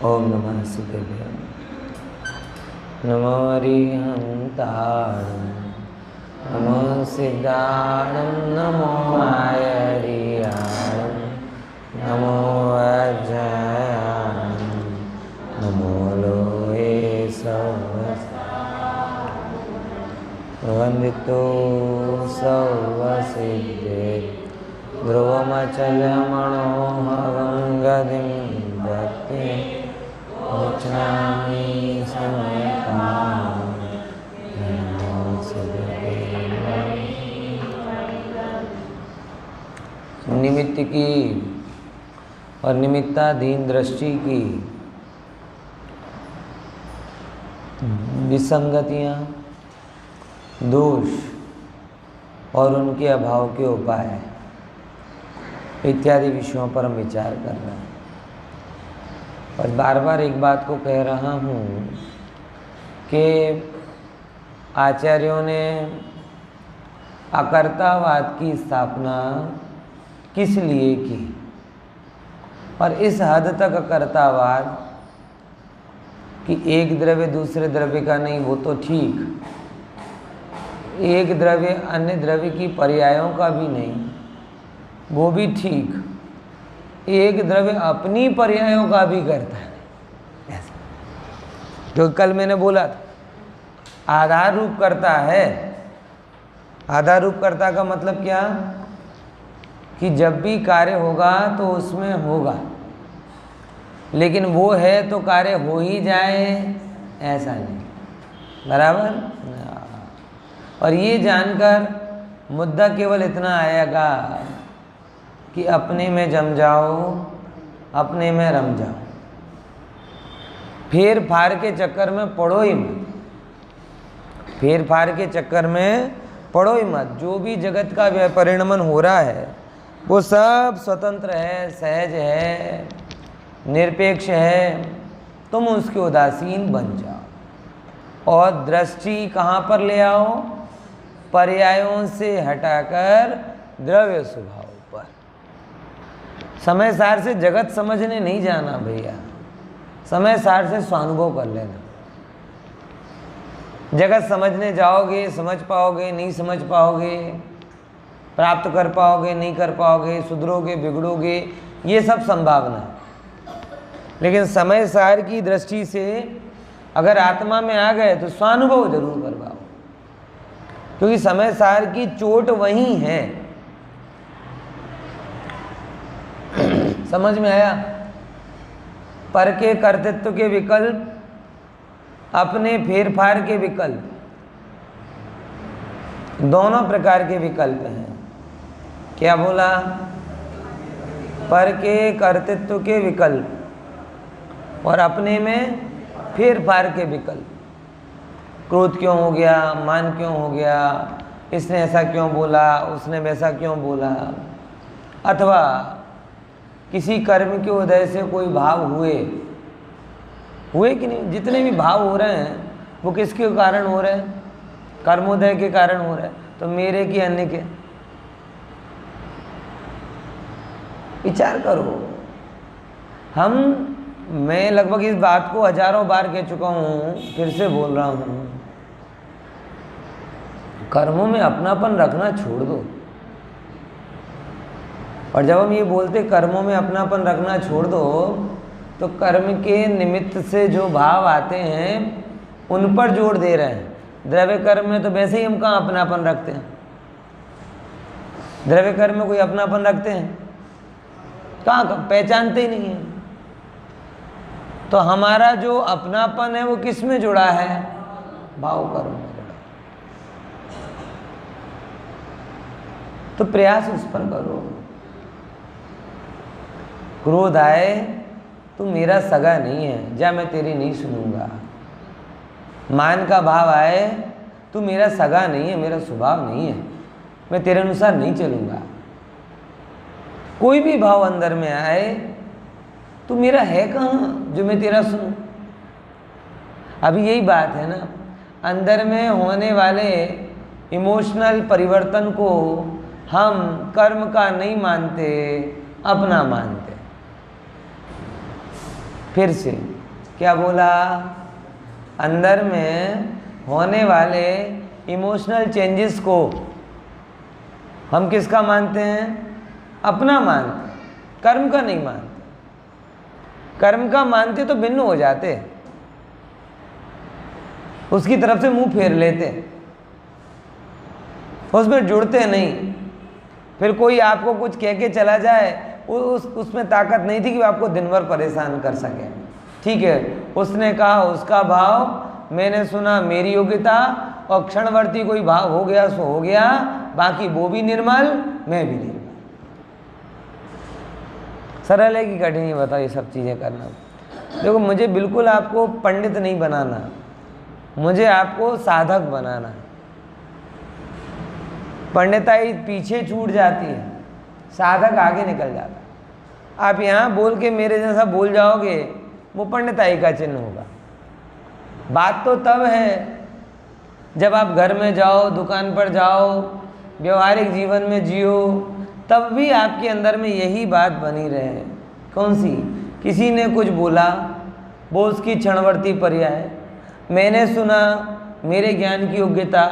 ओम नमः शिवाय। नमो हरिहंताणं नमो सिद्धाणं नमो आयरियाणं नमो अजयाणं नमो लोये वंदितो सर्वसिद्धे ध्रुवमचलमणोहरं गतिं भक्तिं उच्चामि समयकां नमो सद्गुरुदेव। निमित्त की और निमित्ताधीन दृष्टि की विसंगतियाँ, दोष और उनके अभाव के उपाय इत्यादि विषयों पर हम विचार कर रहे हैं। और बार बार एक बात को कह रहा हूँ कि आचार्यों ने अकर्तावाद की स्थापना किस लिए की, और इस हद तक अकर्तावाद कि एक द्रव्य दूसरे द्रव्य का नहीं, वो तो ठीक, एक द्रव्य अन्य द्रव्य की पर्यायों का भी नहीं, वो भी ठीक, एक द्रव्य अपनी पर्यायों का भी करता है ऐसा। जो कल मैंने बोला था, आधार रूप करता है। आधार रूप करता का मतलब क्या कि जब भी कार्य होगा तो उसमें होगा, लेकिन वो है तो कार्य हो ही जाए ऐसा नहीं, बराबर। और ये जानकर मुद्दा केवल इतना आएगा कि अपने में जम जाओ, अपने में रम जाओ, फेर फार के चक्कर में पड़ो ही मत, फेर फार के चक्कर में पड़ो ही मत। जो भी जगत का परिणमन हो रहा है वो सब स्वतंत्र है, सहज है, निरपेक्ष है। तुम उसके उदासीन बन जाओ और दृष्टि कहाँ पर ले आओ? पर्यायों से हटाकर द्रव्य स्वभाव पर। समय सार से जगत समझने नहीं जाना भैया, समय सार से स्वानुभव कर लेना। जगत समझने जाओगे, समझ पाओगे नहीं समझ पाओगे, प्राप्त कर पाओगे नहीं कर पाओगे, सुधरोगे बिगड़ोगे, ये सब संभावना है। लेकिन समय सार की दृष्टि से अगर आत्मा में आ गए तो स्वानुभव जरूर कर पाओ, क्योंकि समय सार की चोट वही है। समझ में आया? पर के कर्तृत्व के विकल्प, अपने फेरफार के विकल्प, दोनों प्रकार के विकल्प हैं। क्या बोला? पर के कर्तृत्व के विकल्प और अपने में फेरफार के विकल्प। क्रोध क्यों हो गया, मान क्यों हो गया, इसने ऐसा क्यों बोला, उसने वैसा क्यों बोला, अथवा किसी कर्म के उदय से कोई भाव हुए कि नहीं। जितने भी भाव हो रहे हैं वो किसके कारण हो रहे हैं? कर्मोदय के कारण हो रहे हैं। तो मेरे कि अन्य के? विचार करो। मैं लगभग इस बात को हजारों बार कह चुका हूँ, फिर से बोल रहा हूँ, कर्मों में अपनापन रखना छोड़ दो। और जब हम ये बोलते कर्मों में अपनापन रखना छोड़ दो, तो कर्म के निमित्त से जो भाव आते हैं उन पर जोर दे रहे हैं। द्रव्य कर्म में तो वैसे ही हम कहाँ अपनापन रखते हैं? द्रव्य कर्म में कोई अपनापन रखते हैं? कहाँ, पहचानते ही नहीं है। तो हमारा जो अपनापन है वो किस में जुड़ा है? भाव कर्म में जुड़ा। तो प्रयास उस पर करो। क्रोध आए, तू मेरा सगा नहीं है, जा मैं तेरी नहीं सुनूंगा। मान का भाव आए, तू मेरा सगा नहीं है, मेरा स्वभाव नहीं है, मैं तेरे अनुसार नहीं चलूंगा। कोई भी भाव अंदर में आए, तू मेरा है कहाँ जो मैं तेरा सुनूं? अभी यही बात है ना, अंदर में होने वाले इमोशनल परिवर्तन को हम कर्म का नहीं मानते, अपना मानते। फिर से क्या बोला? अंदर में होने वाले इमोशनल चेंजेस को हम किसका मानते हैं? अपना मानते, कर्म का नहीं मानते। कर्म का मानते तो भिन्न हो जाते, उसकी तरफ से मुंह फेर लेते, उसमें जुड़ते नहीं। फिर कोई आपको कुछ कह के चला जाए, उसमें ताकत नहीं थी कि वो आपको दिन भर परेशान कर सके। ठीक है, उसने कहा उसका भाव, मैंने सुना मेरी योग्यता, और क्षणवर्ती कोई भाव हो गया सो हो गया, बाकी वो भी निर्मल, मैं भी निर्मल। सरल है कि कठिन है बताओ ये सब चीज़ें करना? देखो, मुझे बिल्कुल आपको पंडित नहीं बनाना, मुझे आपको साधक बनाना है। पंडिताई पीछे छूट जाती है, साधक आगे निकल जाता है। आप यहाँ बोल के मेरे जैसा बोल जाओगे, वो पंडिताई का चिन्ह होगा। बात तो तब है जब आप घर में जाओ, दुकान पर जाओ, व्यवहारिक जीवन में जियो, तब भी आपके अंदर में यही बात बनी रहे। कौन सी? किसी ने कुछ बोला, वो उसकी क्षणवर्ती पर्याय, मैंने सुना, मेरे ज्ञान की योग्यता,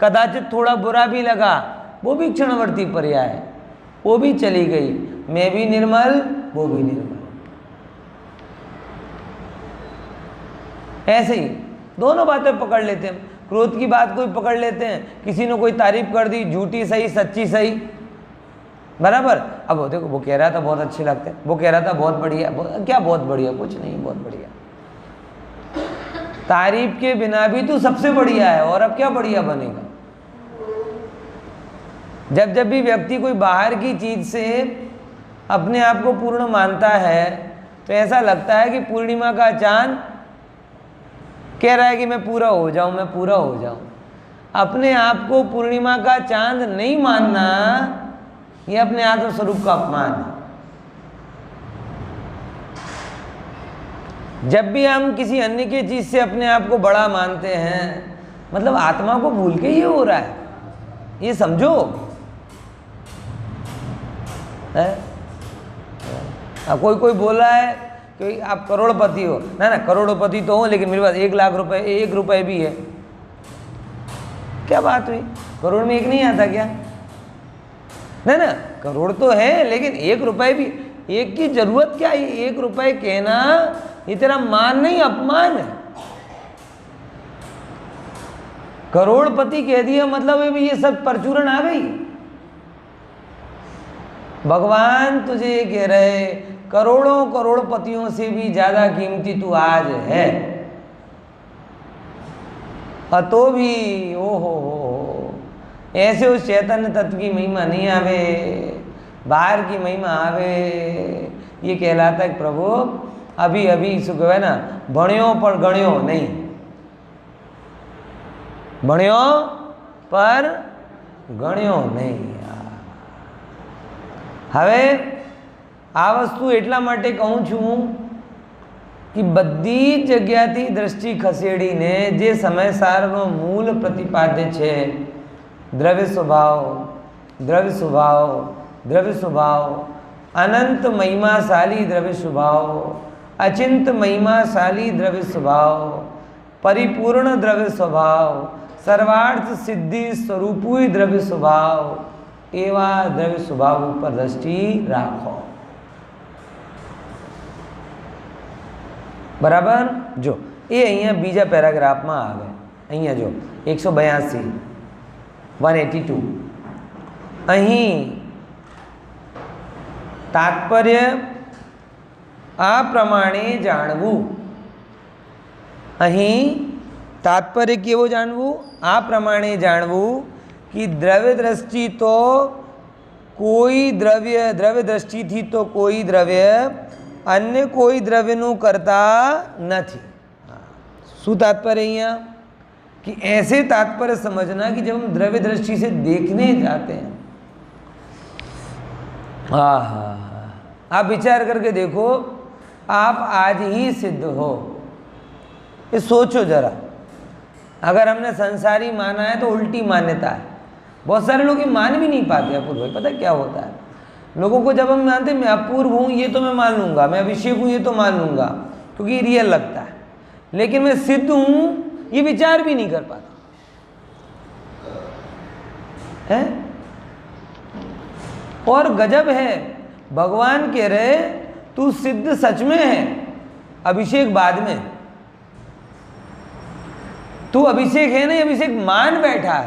कदाचित थोड़ा बुरा भी लगा, वो भी क्षणवर्ती पर्याय, वो भी चली गई। मैं भी निर्मल, वो भी निर्मल। ऐसे ही दोनों बातें पकड़ लेते हैं। क्रोध की बात कोई पकड़ लेते हैं, किसी ने कोई तारीफ कर दी, झूठी सही सच्ची सही, बराबर। अब वो देखो, वो कह रहा था बहुत अच्छे लगते, वो कह रहा था बहुत बढ़िया, क्या बहुत बढ़िया? कुछ नहीं, बहुत बढ़िया। तारीफ के बिना भी तू सबसे बढ़िया है, और अब क्या बढ़िया बनेगा? जब जब भी व्यक्ति कोई बाहर की चीज से अपने आप को पूर्ण मानता है, तो ऐसा लगता है कि पूर्णिमा का चांद कह रहा है कि मैं पूरा हो जाऊं, मैं पूरा हो जाऊं। अपने आप को पूर्णिमा का चांद नहीं मानना, यह अपने आत्म स्वरूप का अपमान है। जब भी हम किसी अन्य की चीज से अपने आप को बड़ा मानते हैं, मतलब आत्मा को भूल के ये हो रहा है, ये समझो है? कोई बोला है कि आप करोड़पति हो, ना करोड़पति तो हो, लेकिन मेरे पास 1 लाख रुपए, 1 रुपए भी है। क्या बात हुई? करोड़ में 1 नहीं आता क्या? ना करोड़ तो है, लेकिन 1 रुपए भी, 1 की जरूरत क्या है? 1 रुपए कहना ये तेरा मान नहीं, अपमान है। करोड़पति कह दिया मतलब ये सब परचूरन आ गई। भगवान तुझे ये कह रहे, करोड़ों करोड़पतियों से भी ज्यादा कीमती तू आज है। तो भी ओहो ऐसे उस चैतन्य तत्व की महिमा नहीं आवे, बाहर की महिमा आवे। ये कहलाता है प्रभु अभी अभी सुख है ना, भण्यो पर गण्यो नहीं, भण्यो पर गण्यो नहीं। હવે આ વસ્તુ એટલા માટે કહું છું કે બધી જગ્યાથી દ્રષ્ટિ ખસેડીને જે સમયસારનો મૂળ પ્રતિપાદ્ય છે, દ્રવ્ય સ્વભાવ, દ્રવ્ય સ્વભાવ, દ્રવ્ય સ્વભાવ, અનંત મહિમાશાલી દ્રવ્ય સ્વભાવ, અચિંત મહિમાશાલી દ્રવ્ય સ્વભાવ, પરિપૂર્ણ દ્રવ્ય સ્વભાવ, સર્વાર્થ સિદ્ધિ સ્વરૂપી દ્રવ્ય સ્વભાવ, એવા દ્રવ્ય સ્વભાવ ઉપર દ્રષ્ટિ રાખો। બરાબર? જો એ અહીંયા બીજા પેરાગ્રાફમાં આવે, અહીંયા જો 182 182 અહીં તાત્પર્ય આ પ્રમાણે જાણવું, અહીં તાત્પર્ય કેવો જાણવું? આ પ્રમાણે જાણવું कि द्रव्य दृष्टि तो कोई द्रव्य, द्रव्य दृष्टि थी तो कोई द्रव्य अन्य कोई द्रव्यનું करता નથી। શું तात्पर्य અહીંયા? कि ऐसे तात्पर्य समझना कि जब हम द्रव्य दृष्टि से देखने जाते हैं, आप विचार करके देखो, आप आज ही सिद्ध हो, ये सोचो जरा। अगर हमने संसारी माना है तो उल्टी मान्यता है। बहुत सारे लोग ये मान भी नहीं पाते अपूर्व भाई। पता क्या होता है, लोगों को जब हम मानते मैं अपूर्व हूँ ये तो मैं मान लूँगा, मैं अभिषेक हूँ ये तो मान लूँगा, क्योंकि रियल लगता है, लेकिन मैं सिद्ध हूं ये विचार भी नहीं कर पाता है। और गजब है, भगवान कह रहे तू सिद्ध सच में है, अभिषेक बाद में। तू अभिषेक है नहीं, अभिषेक मान बैठा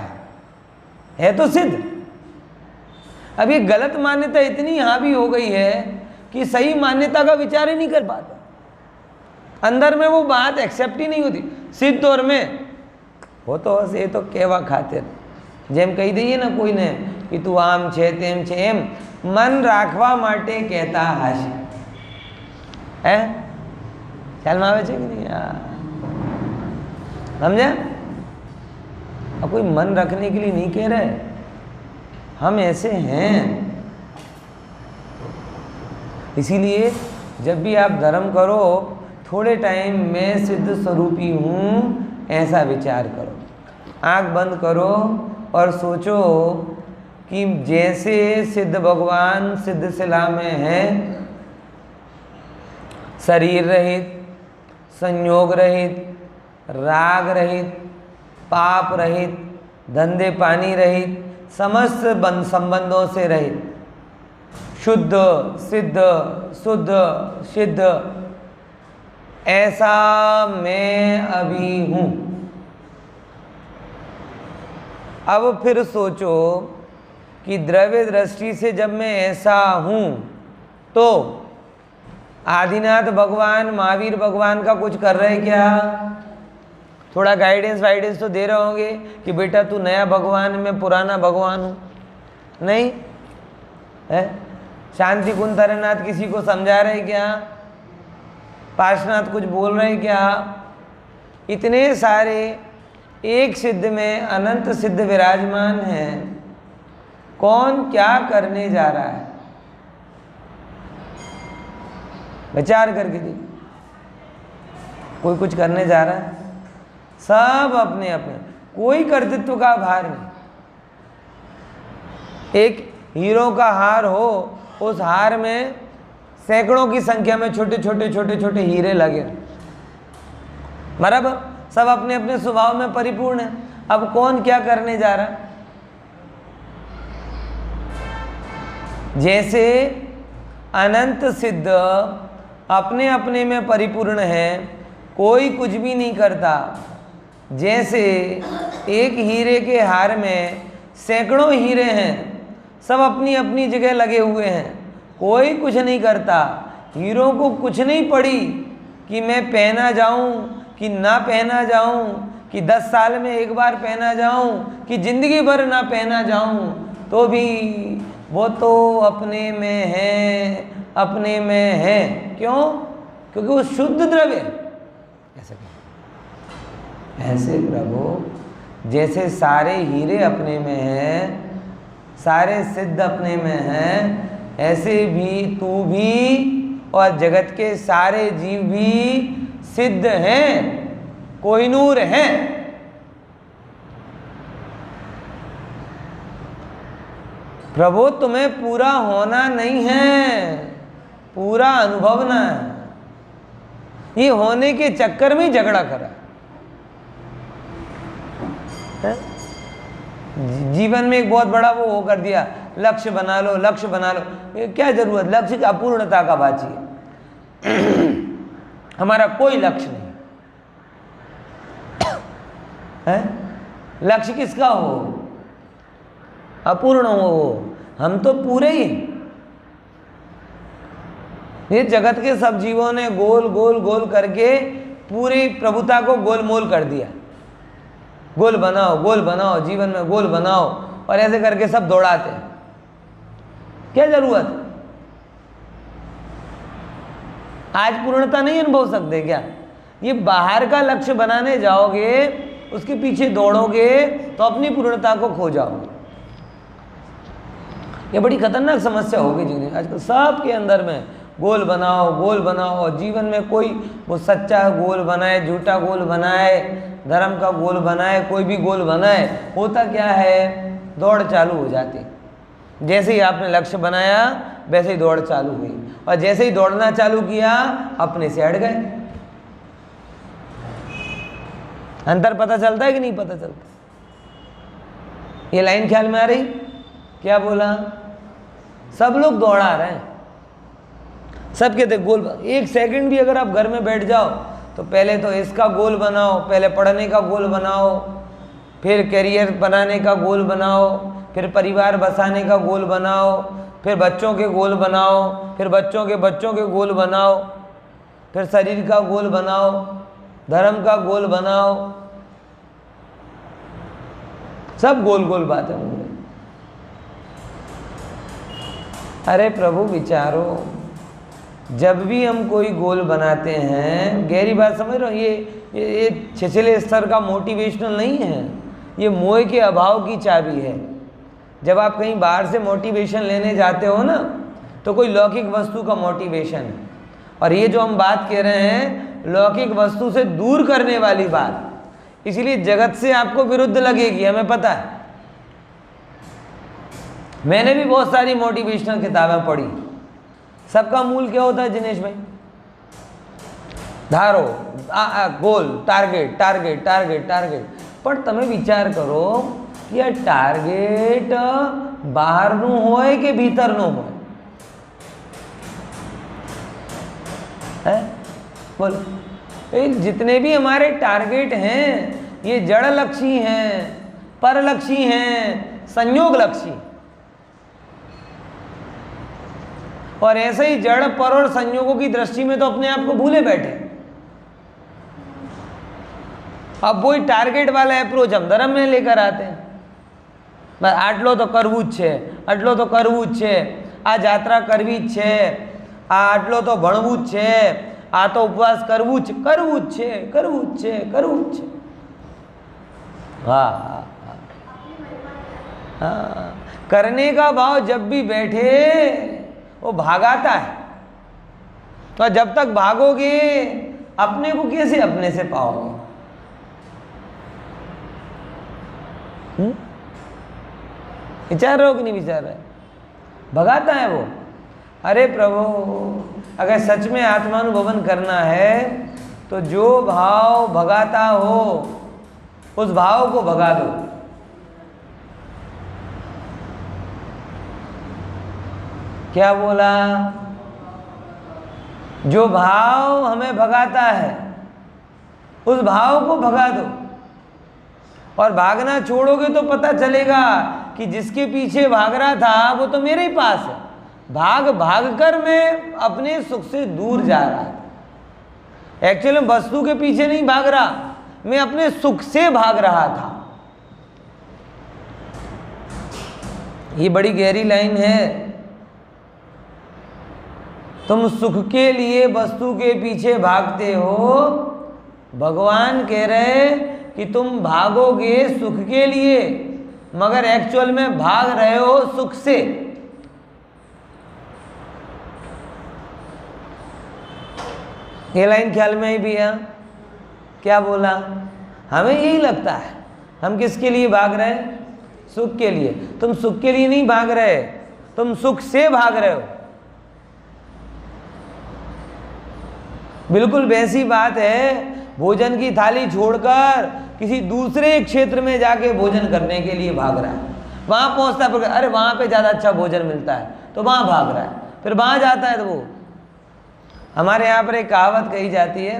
है तो सिद्ध। अब ये गलत मान्यता इतनी हावी हो गई है कि सही मान्यता का विचार ही नहीं कर पाता, अंदर में वो बात एक्सेप्ट ही नहीं होती। सिद्ध और में वो तो ये तो केवा खातिर जेम कही दઈએ ना कोई ने कि तू आम छे तेम छे, एम मन राखवा माटे कहता हाशे है। ख्याल में आवे छे कि नहीं यार, समझे? अब कोई मन रखने के लिए नहीं कह रहे, हम ऐसे हैं। इसीलिए जब भी आप धर्म करो, थोड़े टाइम में सिद्ध स्वरूपी हूँ ऐसा विचार करो। आंख बंद करो और सोचो कि जैसे सिद्ध भगवान सिद्ध शिला में है, शरीर रहित, संयोग रहित, राग रहित, पाप रहित, धंधे पानी रहित, समस्त संबंधों से रहित, शुद्ध सिद्ध शुद्ध सिद्ध, ऐसा मैं अभी हूं। अब फिर सोचो कि द्रव्य दृष्टि से जब मैं ऐसा हूं तो आदिनाथ भगवान महावीर भगवान का कुछ कर रहे क्या? थोड़ा गाइडेंस वाइडेंस तो दे रहे होंगे कि बेटा तू नया भगवान, मैं पुराना भगवान हूँ, नहीं है? शांति कुंज तारानाथ किसी को समझा रहे क्या? पार्श्वनाथ कुछ बोल रहे क्या? इतने सारे एक सिद्ध में अनंत सिद्ध विराजमान हैं, कौन क्या करने जा रहा है? विचार करके देखिए, कोई कुछ करने जा रहा है? सब अपने अपने, कोई कर्तृत्व का भार नहीं। एक हीरो का हार हो, उस हार में सैकड़ों की संख्या में छोटे छोटे छोटे छोटे हीरे लगे, बराबर, सब अपने अपने स्वभाव में परिपूर्ण है। अब कौन क्या करने जा रहा है? जैसे अनंत सिद्ध अपने अपने में परिपूर्ण है, कोई कुछ भी नहीं करता, जैसे एक हीरे के हार में सैकड़ों हीरे हैं, सब अपनी अपनी जगह लगे हुए हैं, कोई कुछ नहीं करता। हीरों को कुछ नहीं पड़ी कि मैं पहना जाऊं कि ना पहना जाऊं, कि 10 साल में एक बार पहना जाऊं कि जिंदगी भर ना पहना जाऊं, तो भी वो तो अपने में है, अपने में है। क्यों? क्योंकि वो शुद्ध द्रव्य। ऐसे ऐसे प्रभु, जैसे सारे हीरे अपने में हैं, सारे सिद्ध अपने में हैं, ऐसे भी तू भी और जगत के सारे जीव भी सिद्ध हैं, कोहिनूर हैं। प्रभु तुम्हें पूरा होना नहीं है, पूरा अनुभवना है। ये होने के चक्कर में झगड़ा करा है? जीवन में एक बहुत बड़ा वो कर दिया, लक्ष्य बना लो, लक्ष्य बना लो। ये क्या जरूरत? लक्ष्य की अपूर्णता का बात है। हमारा कोई लक्ष्य नहीं है। लक्ष्य किसका हो? अपूर्ण हो, हम तो पूरे ही। ये जगत के सब जीवों ने गोल गोल गोल करके पूरी प्रभुता को गोलमोल कर दिया। गोल बनाओ, जीवन में गोल बनाओ, और ऐसे करके सब दौड़ाते हैं। क्या जरूरत? आज पूर्णता नहीं अनुभव सकते क्या? ये बाहर का लक्ष्य बनाने जाओगे, उसके पीछे दौड़ोगे तो अपनी पूर्णता को खो जाओगे। ये बड़ी खतरनाक समस्या होगी जीवन आजकल सबके अंदर में। गोल बनाओ, और जीवन में कोई वो सच्चा गोल बनाए, झूठा गोल बनाए, धर्म का गोल बनाए, कोई भी गोल बनाए, होता क्या है? दौड़ चालू हो जाती। जैसे ही आपने लक्ष्य बनाया वैसे ही दौड़ चालू हुई, और जैसे ही दौड़ना चालू किया अपने से हट गए। अंतर पता चलता है कि नहीं पता चलता? ये लाइन ख्याल में आ रही? क्या बोला? सब लोग दौड़ा रहे हैं, सब कहते गोल। एक सेकंड भी अगर आप घर में बैठ जाओ तो पहले तो इसका गोल बनाओ, पहले पढ़ने का गोल बनाओ, फिर करियर बनाने का गोल बनाओ, फिर परिवार बसाने का गोल बनाओ, फिर बच्चों के गोल बनाओ, फिर बच्चों के गोल बनाओ, फिर शरीर का गोल बनाओ, धर्म का गोल बनाओ, सब गोल गोल बातें होंगे। अरे प्रभु विचारो, जब भी हम कोई गोल बनाते हैं, गहरी बात समझ रहे हो, ये छिछले स्तर का मोटिवेशनल नहीं है, ये मोह के अभाव की चाबी है। जब आप कहीं बाहर से मोटिवेशन लेने जाते हो ना, तो कोई लौकिक वस्तु का मोटिवेशन है, और ये जो हम बात कह रहे हैं लौकिक वस्तु से दूर करने वाली बात, इसलिए जगत से आपको विरुद्ध लगेगी, हमें पता है। मैंने भी बहुत सारी मोटिवेशनल किताबें पढ़ी, सबका मूल क्या होता है जिनेश भाई? धारो, गोल, टारगेट टारगेट टारगेट टारगेट। पर તમે વિચાર કરો કે આ ટાર્ગેટ બહારનું હોય કે ભીતરનું હોય? है बोल, जितने भी हमारे टारगेट हैं ये जड़ लक्ष्य हैं, पर लक्ष्य हैं, संयोग लक्ष्य। और ऐसे ही जड़, पर और संयोगों की दृष्टि में तो अपने आप को भूले बैठे। अब वही टारगेट वाला अप्रोच हम धर्म में लेकर आते हैं। बस आटलो तो करवू ज छे, आटलो तो करवू ज छे, आ यात्रा करवी ज छे, आटलो तो भणवू ज छे, आ तो उपवास करवू ज छे, करवू ज छे। हाँ, करने का भाव जब भी बैठे वो भागाता है। तो जब तक भागोगे अपने को कैसे अपने से पाओगे? विचार रहे हो कि नहीं विचार रहे? भगाता है वो। अरे प्रभु, अगर सच में आत्मानुभवन करना है तो जो भाव भगाता हो उस भाव को भगा दो। क्या बोला? जो भाव हमें भगाता है उस भाव को भगा दो। और भागना छोड़ोगे तो पता चलेगा कि जिसके पीछे भाग रहा था वो तो मेरे ही पास है। भाग भाग कर मैं अपने सुख से दूर जा रहा था। एक्चुअली वस्तु के पीछे नहीं भाग रहा, मैं अपने सुख से भाग रहा था। ये बड़ी गहरी लाइन है। तुम सुख के लिए वस्तु के पीछे भागते हो, भगवान कह रहे कि तुम भागोगे सुख के लिए, मगर एक्चुअल में भाग रहे हो सुख से। ये लाइन ख्याल में ही भी है? क्या बोला? हमें यही लगता है हम किसके लिए भाग रहे हैं? सुख के लिए। तुम सुख के लिए नहीं भाग रहे, तुम सुख से भाग रहे हो। बिल्कुल वैसी बात है, भोजन की थाली छोड़कर किसी दूसरे क्षेत्र में जाके भोजन करने के लिए भाग रहा है। वहां पहुंचता है, अरे वहां पे ज़्यादा अच्छा भोजन मिलता है, तो वहां भाग रहा है। फिर वहां जाता है तो वो, हमारे यहाँ पर एक कहावत कही जाती है,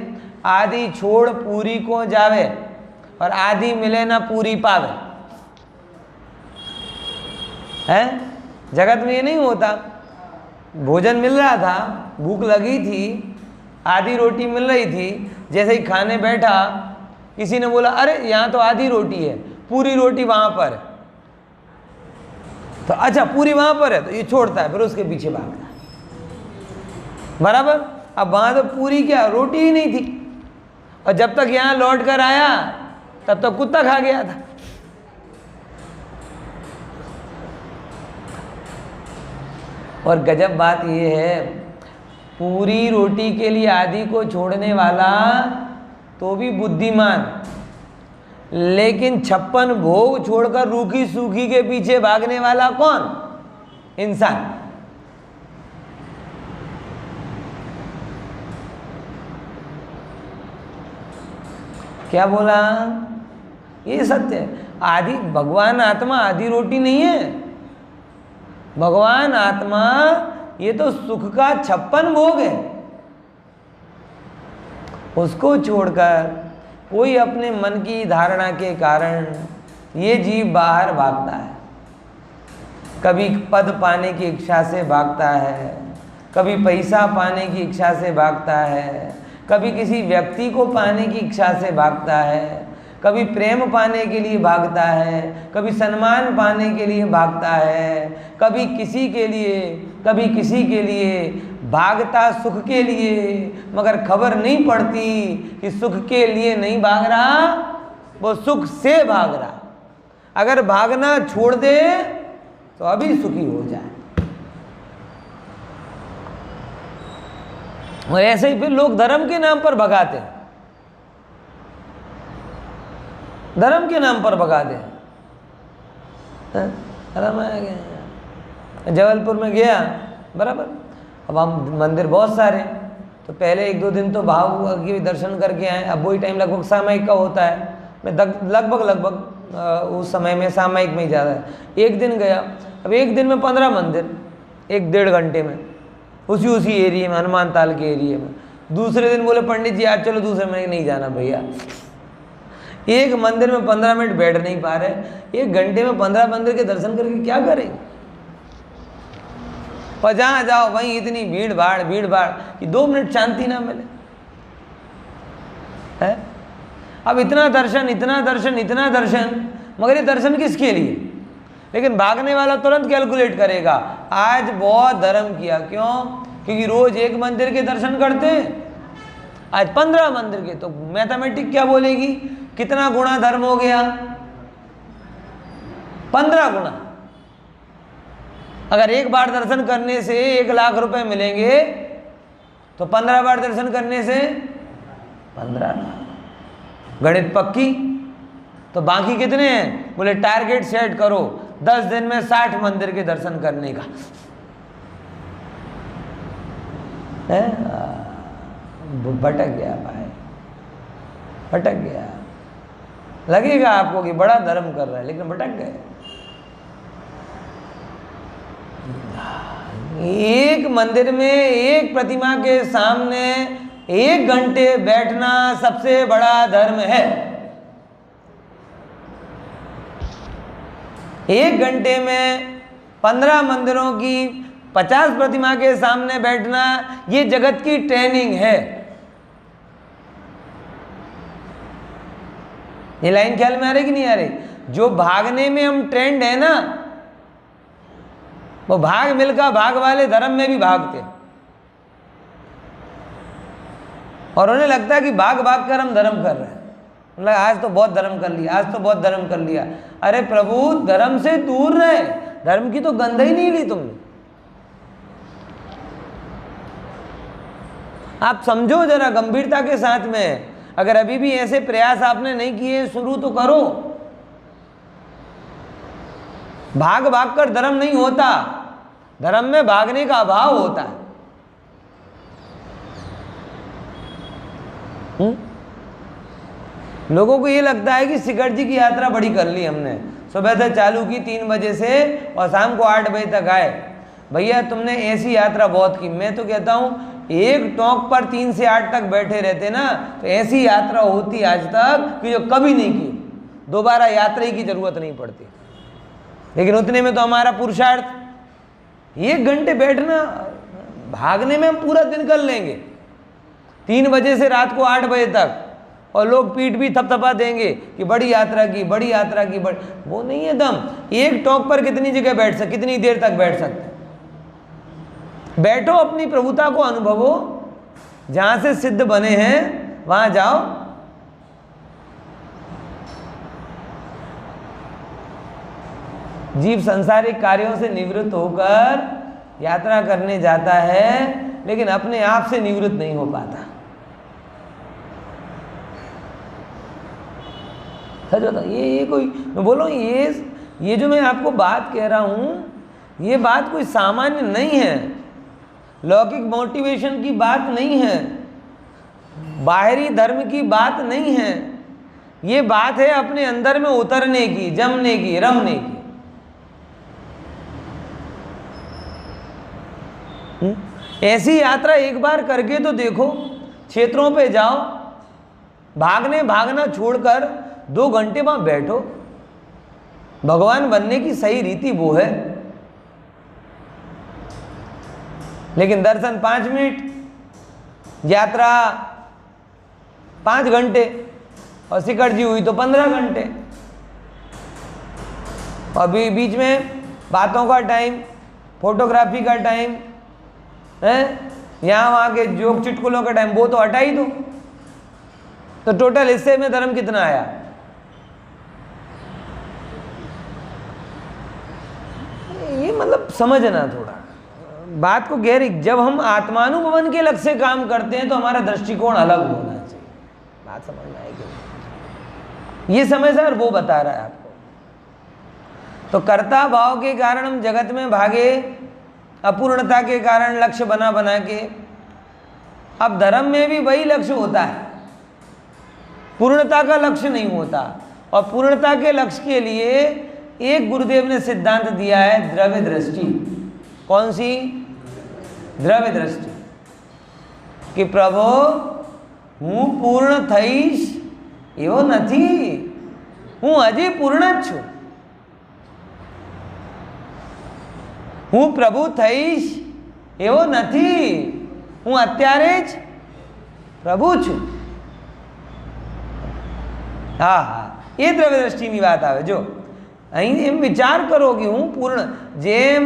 आधी छोड़ पूरी को जावे और आधी मिले ना पूरी पावे। है जगत में ये नहीं होता। भोजन मिल रहा था, भूख लगी थी, आधी रोटी मिल रही थी, जैसे ही खाने बैठा किसी ने बोला अरे यहाँ तो आधी रोटी है, पूरी रोटी वहाँ पर है। तो अच्छा पूरी वहाँ पर है, तो ये छोड़ता है, फिर उसके पीछे भागता है। बराबर। अब वहाँ तो पूरी क्या, रोटी ही नहीं थी, और जब तक यहाँ लौट कर आया तब तक कुत्ता खा गया था। और गजब बात ये है, पूरी रोटी के लिए आधी को छोड़ने वाला तो भी बुद्धिमान, लेकिन 56 भोग छोड़कर रूखी सूखी के पीछे भागने वाला कौन? इंसान। क्या बोला? ये सत्य है। आदि भगवान आत्मा आदि रोटी नहीं है। भगवान आत्मा ये तो सुख का 56 भोग है। उसको छोड़कर कोई अपने मन की धारणा के कारण ये जीव बाहर भागता है। कभी पद पाने की इच्छा से भागता है, कभी पैसा पाने की इच्छा से भागता है, कभी किसी व्यक्ति को पाने की इच्छा से भागता है, कभी प्रेम पाने के लिए भागता है, कभी सम्मान पाने के लिए भागता है, कभी किसी के लिए, कभी किसी के लिए भागता सुख के लिए, मगर खबर नहीं पड़ती कि सुख के लिए नहीं भाग रहा, वो सुख से भाग रहा। अगर भागना छोड़ दे तो अभी सुखी हो जाए। और ऐसे ही फिर लोग धर्म के नाम पर भगाते हैं, धर्म के नाम पर भगा दे। धर्म आ गया, जबलपुर में गया बराबर। अब हम मंदिर बहुत सारे, तो पहले 1-2 दिन तो भाव के दर्शन करके आए। अब वही टाइम लगभग सामयिक का होता है, मैं लगभग उस समय में सामयिक में ही ज़्यादा है। एक दिन गया, अब एक दिन में 15 मंदिर 1-1.5 घंटे में, उसी एरिया में, हनुमान ताल के एरिया में। दूसरे दिन बोले पंडित जी आज चलो दूसरे में, नहीं जाना भैया। एक मंदिर में 15 मिनट बैठ नहीं पा रहे, 1 घंटे में 15 मंदिर के दर्शन करके क्या करें? और जहाँ जाओ वहीं इतनी भीड़ भाड़ कि 2 मिनट शांति ना मिले है। अब इतना दर्शन, मगर ये दर्शन किसके लिए? लेकिन भागने वाला तुरंत कैलकुलेट करेगा, आज बहुत धर्म किया। क्यों? क्योंकि रोज 1 मंदिर के दर्शन करते, आज 15 मंदिर के। तो मैथमेटिक क्या बोलेगी? कितना गुना धर्म हो गया? 15 गुना। अगर एक बार दर्शन करने से 1 लाख रुपए मिलेंगे, तो 15 बार दर्शन करने से 15 लाख। गणित पक्की? तो बाकी कितने हैं? बोले टारगेट सेट करो 10 दिन में 60 मंदिर के दर्शन करने का है। भटक गया भाई, भटक गया। लगेगा आपको कि बड़ा धर्म कर रहा है, लेकिन भटक गए। एक मंदिर में एक प्रतिमा के सामने 1 घंटे बैठना सबसे बड़ा धर्म है। 1 घंटे में 15 मंदिरों की 50 प्रतिमा के सामने बैठना, ये जगत की ट्रेनिंग है। ये लाइन ख्याल में आ रही कि नहीं आ रही? जो भागने में हम ट्रेंड है ना, वो भाग मिलका भाग वाले धर्म में भी भागते, और उन्हें लगता है कि भाग कर हम धर्म कर रहे हैं। मतलब आज तो बहुत धर्म कर लिया, आज तो बहुत धर्म कर लिया। अरे प्रभु, धर्म से दूर रहे, धर्म की तो गंध ही नहीं ली तुमने। आप समझो जरा गंभीरता के साथ में। अगर अभी भी ऐसे प्रयास आपने नहीं किए, शुरू तो करो। भाग कर धर्म नहीं होता, धर्म में भागने का अभाव होता है। लोगों को ये लगता है कि शिखर जी की यात्रा बड़ी कर ली हमने, सुबह से चालू की 3 बजे से और शाम को 8 बजे तक आए। भैया तुमने ऐसी यात्रा बहुत की। मैं तो कहता हूँ एक टोंक पर 3 से 8 तक बैठे रहते ना, तो ऐसी यात्रा होती आज तक कि जो कभी नहीं की। दोबारा यात्रा की जरूरत नहीं पड़ती। लेकिन उतने में तो हमारा पुरुषार्थ 1 घंटे बैठना, भागने में हम पूरा दिन कर लेंगे 3 बजे से रात को 8 बजे तक, और लोग पीठ भी थपथपा देंगे कि बड़ी यात्रा की, बड़ी यात्रा की। वो नहीं है दम। एक टोंक पर कितनी जगह बैठ सकते, कितनी देर तक बैठ सकते? बैठो, अपनी प्रभुता को अनुभवो, जहां से सिद्ध बने हैं वहां जाओ। जीव संसारिक कार्यों से निवृत्त होकर यात्रा करने जाता है, लेकिन अपने आप से निवृत्त नहीं हो पाता। सच होता ये कोई, मैं बोल रहा हूँ, ये जो मैं आपको बात कह रहा हूँ, ये बात कोई सामान्य नहीं है, लौकिक मोटिवेशन की बात नहीं है, बाहरी धर्म की बात नहीं है। ये बात है अपने अंदर में उतरने की, जमने की, रमने की। ऐसी यात्रा एक बार करके तो देखो, क्षेत्रों पे जाओ, भागना छोड़कर 2 घंटे वहां बैठो। भगवान बनने की सही रीति वो है। लेकिन दर्शन 5 मिनट, यात्रा 5 घंटे, और सिकड़ जी हुई तो 15 घंटे। अभी बीच में बातों का टाइम, फोटोग्राफी का टाइम है, यहाँ वहाँ के जोक चुटकुलों का टाइम, वो तो हटा ही दो। तो टोटल हिस्से में धर्म कितना आया? ये मतलब समझना थोड़ा बात को गहरी। जब हम आत्मानुभवन के लक्ष्य से काम करते हैं तो हमारा दृष्टिकोण अलग होना चाहिए। बात समझ में आएगी? ये समय सर वो बता रहा है आपको। तो कर्ता भाव के कारण हम जगत में भागे, अपूर्णता के कारण लक्ष्य बना बना के। अब धर्म में भी वही लक्ष्य होता है, पूर्णता का लक्ष्य नहीं होता। और पूर्णता के लक्ष्य के लिए एक गुरुदेव ने सिद्धांत दिया है, द्रव्य दृष्टि। कौन सी? द्रव्य दृष्टि। कि प्रभु हूँ पूर्ण थईश एवो नहीं, हूँ हजी पूर्ण छु। हूँ प्रभु थईश एवो नहीं, हूँ अत्यारे ज प्रभु छु। हाँ हाँ, ये द्रव्य दृष्टिની વાત આવે। જો અહીં એમ વિચાર કરો કે હું પૂર્ણ, જેમ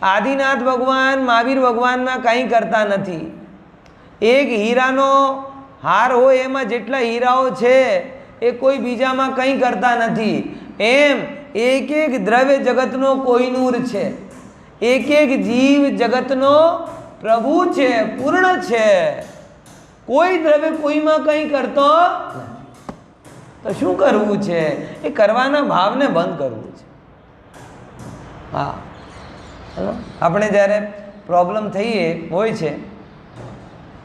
આદિનાથ ભગવાન મહાવીર ભગવાનમાં કંઈ કરતા નથી। એક હીરાનો હાર હોય એમાં જેટલા હીરાઓ છે એ કોઈ બીજામાં કંઈ કરતા નથી। એમ એક એક દ્રવ્ય જગતનો કોહિનૂર છે, એક એક જીવ જગતનો પ્રભુ છે, પૂર્ણ છે। કોઈ દ્રવ્ય કોઈમાં કંઈ કરતો નથી। તો શું કરવું છે? એ કરવાના ભાવને બંધ કરવું છે। હા, આપણે જ્યારે પ્રોબ્લેમ થઈએ હોય છે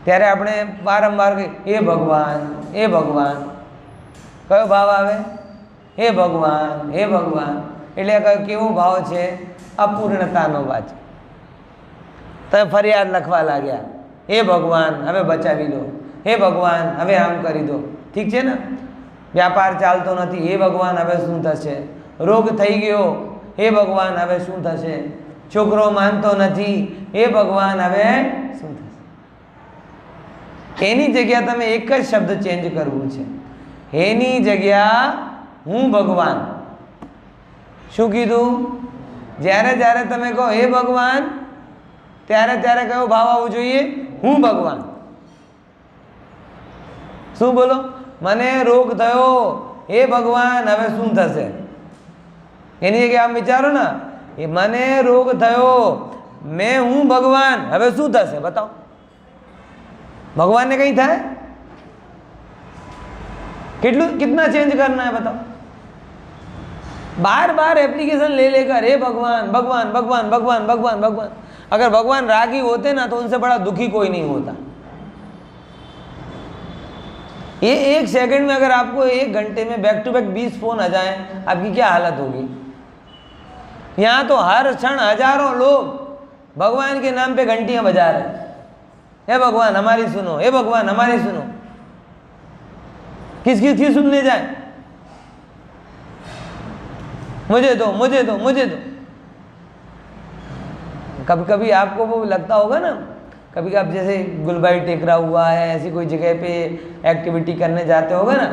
ત્યારે આપણે વારંવાર કહીએ હે ભગવાન, હે ભગવાન। કયો ભાવ આવે? હે ભગવાન, હે ભગવાન। એટલે કેવો ભાવ છે? અપૂર્ણતાનો ભાવ છે। તમે ફરિયાદ લખવા लाग्યા, હે ભગવાન હવે બચાવી લો, હે ભગવાન હવે આમ કરી દો। ઠીક છે ને? व्यापार चालतो नहीं, हे भगवान हवे शू थशे? रोग थई गयो, हे भगवान हवे शू थशे? छोकरो मानतो नहीं, हे भगवान हवे शू थशे? एनी जगह तमे एक ज शब्द चेन्ज करवू छे। एनी जगह हूँ भगवान। शू कीधु? ज्यारे ज्यारे तमे कहो हे भगवान, त्यारे त्यारे कयो भाव आववो जोईए? हूँ भगवान। शू बोलो? मने रोग थयो, हे भगवान हवे शू थशे? एनी जगह आप विचारो ना, ये मने रोग थयो, मैं हूँ भगवान, हवे शू थशे? बताओ। भगवान ने कहीं थाय? कितना चेंज करना है बताओ? बार बार एप्लीकेशन ले लेकर हे भगवान भगवान भगवान भगवान भगवान भगवान। अगर भगवान रागी होते ना तो उनसे बड़ा दुखी कोई नहीं होता। ये 1 सेकंड में अगर आपको 1 घंटे में बैक टू बैक 20 फोन आ जाएं, आपकी क्या हालत होगी? यहाँ तो हर क्षण हजारों लोग भगवान के नाम पे घंटियां बजा रहे हैं। हे भगवान हमारी सुनो, हे भगवान हमारी सुनो। किस किस की सुनने जाए? मुझे दो, मुझे दो, मुझे दो। कभी कभी आपको वो लगता होगा ना, कभी आप जैसे गुलबाई टेकरा हुआ है, ऐसी कोई जगह पे एक्टिविटी करने जाते होगा ना,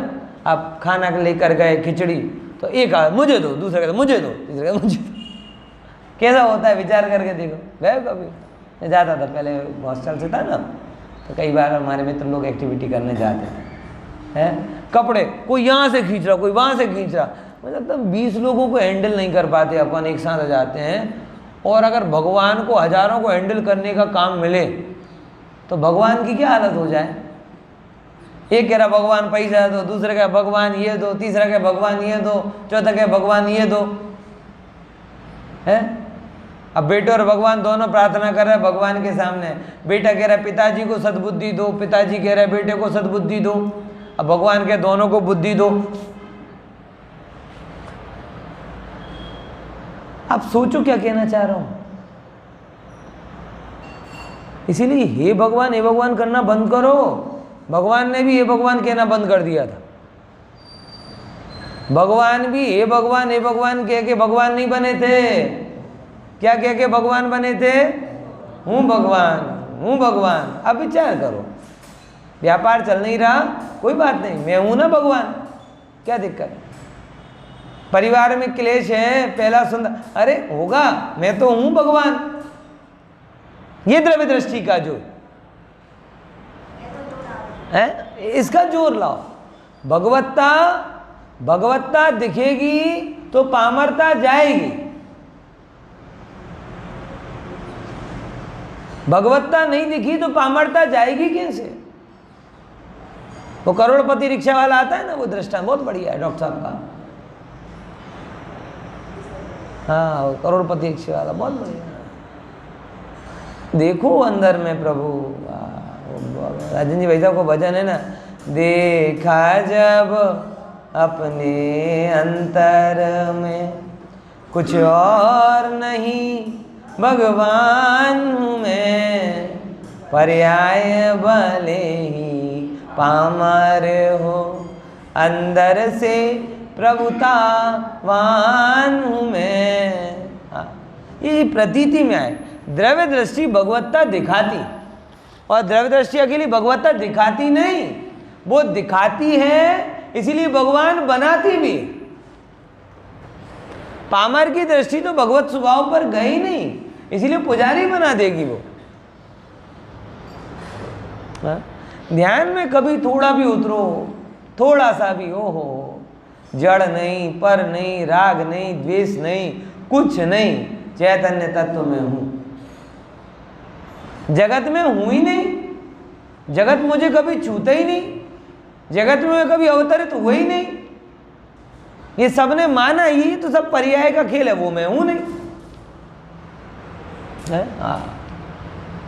आप खाना लेकर गए खिचड़ी, तो एक मुझे दो, दूसरा कहता मुझे दो, तीसरा कहता मुझे दो। कैसा होता है विचार करके देखो। गए कभी? मैं जाता था पहले, हॉस्टल से था ना, तो कई बार हमारे मित्र लोग एक्टिविटी करने जाते हैं। कपड़े कोई यहाँ से खींच रहा, कोई वहाँ से खींच रहा, मतलब तो 20 लोगों को हैंडल नहीं कर पाते अपन, एक साथ आ जाते हैं। और अगर भगवान को हजारों को हैंडल करने का काम मिले तो भगवान की क्या हालत हो जाए? एक कह रहा भगवान पैसा दो, दूसरा कह भगवान ये दो, तीसरा कह भगवान ये दो, चौथा कह भगवान ये दो। है अब बेटे और भगवान दोनों प्रार्थना कर रहे हैं भगवान के सामने। बेटा कह रहा है पिताजी को सद्बुद्धि दो, पिताजी कह रहे हैं बेटे को सद्बुद्धि दो। अब भगवान के दोनों को बुद्धि दो। आप सोचो क्या कहना चाह रहा हूं। इसीलिए हे भगवान करना बंद करो। भगवान ने भी हे भगवान कहना बंद कर दिया था। भगवान भी हे भगवान कह के भगवान नहीं बने थे। क्या कह के भगवान बने थे? हूं भगवान। अब विचार करो, व्यापार चल नहीं रहा, कोई बात नहीं, मैं हूं ना भगवान, क्या दिक्कत? परिवार में क्लेश है, पहला सुंदर, अरे होगा, मैं तो हूं भगवान। ये द्रव्य दृष्टि का जोर है, इसका जोर लाओ। भगवत्ता दिखेगी तो पामरता जाएगी। भगवत्ता नहीं दिखी तो पामरता जाएगी कैसे? वो करोड़पति रिक्शा वाला आता है ना, वो दृष्टांत बहुत बढ़िया है डॉक्टर साहब का। हाँ, वो करोड़पति रिक्शा वाला बहुत बढ़िया। देखो अंदर में प्रभु, राजन जी भाई साहब को भजन है ना, देखा जब अपने अंतर में कुछ और नहीं भगवान हूँ मैं, पर्याय भले ही पामर हो, अंदर से प्रभुतावान हूँ मैं। हाँ, ये प्रतीति में आए। द्रव्य दृष्टि भगवत्ता दिखाती, और द्रव्य दृष्टि अकेली भगवत्ता दिखाती नहीं, वो दिखाती है इसीलिए भगवान बनाती भी। पामर की दृष्टि तो भगवत स्वभाव पर गई नहीं, इसीलिए पुजारी बना देगी वो। ध्यान में कभी थोड़ा भी उतरो, थोड़ा सा भी, हो जड़ नहीं, पर नहीं, राग नहीं, द्वेष नहीं, कुछ नहीं, चैतन्य तत्व में हूं। जगत में हूं ही नहीं, जगत मुझे कभी छूता ही नहीं, जगत में मैं कभी अवतरित हुआ ही नहीं। ये सबने माना ही तो सब पर्याय का खेल है, वो मैं हूं नहीं है।